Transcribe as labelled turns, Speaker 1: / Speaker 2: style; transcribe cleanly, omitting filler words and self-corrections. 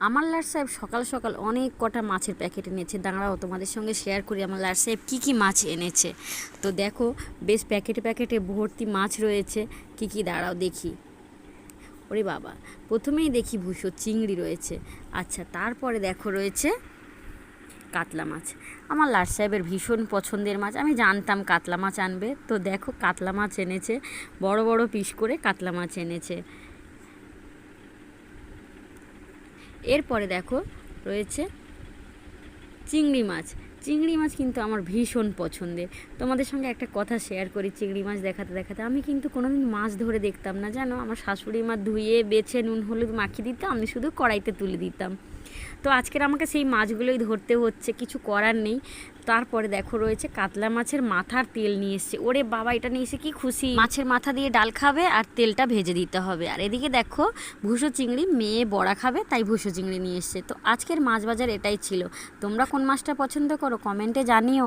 Speaker 1: আমার লাট সাহেব সকাল সকাল অনেক কটা মাছের প্যাকেট এনেছে। দাঁড়াও তোমাদের সঙ্গে শেয়ার করি আমার লাট সাহেব কী কী মাছ এনেছে। তো দেখো বেশ প্যাকেটে প্যাকেটে ভর্তি মাছ রয়েছে। কি কি দাঁড়াও দেখি। ওরে বাবা, প্রথমেই দেখি ভুষো চিংড়ি রয়েছে। আচ্ছা, তারপরে দেখো রয়েছে কাতলা মাছ। আমার লাট সাহেবের ভীষণ পছন্দের মাছ, আমি জানতাম কাতলা মাছ আনবে। তো দেখো কাতলা মাছ এনেছে, বড় বড় পিস করে কাতলা মাছ এনেছে। এরপরে দেখো রয়েছে চিংড়ি মাছ। চিংড়ি মাছ কিন্তু আমার ভীষণ পছন্দের। তোমাদের সঙ্গে একটা কথা শেয়ার করি, চিংড়ি মাছ দেখাতে দেখাতে আমি কিন্তু কোনোদিন মাছ ধরে দেখতাম না, জানো। আমার শাশুড়ি মা ধুয়ে বেছে নুন হলুদ মাখিয়ে দিতাম, আমি শুধু কড়াইতে তুলে দিতাম। তো আজকের আমাকে সেই মাছগুলোই ধরতে হচ্ছে, কিছু করার নেই। তারপরে দেখো রয়েছে কাতলা মাছের মাথার তেল নিয়ে এসছে। ওরে বাবা, এটা নিয়ে এসে কি খুশি! মাছের মাথা দিয়ে ডাল খাবে আর তেলটা ভেজে দিতে হবে। আর এদিকে দেখো ভুষো চিংড়ি, মেয়ে বড়া খাবে তাই ভুষো চিংড়ি নিয়ে এসছে। তো আজকের মাছ বাজার এটাই ছিল। তোমরা কোন মাছটা পছন্দ করো কমেন্টে জানিও।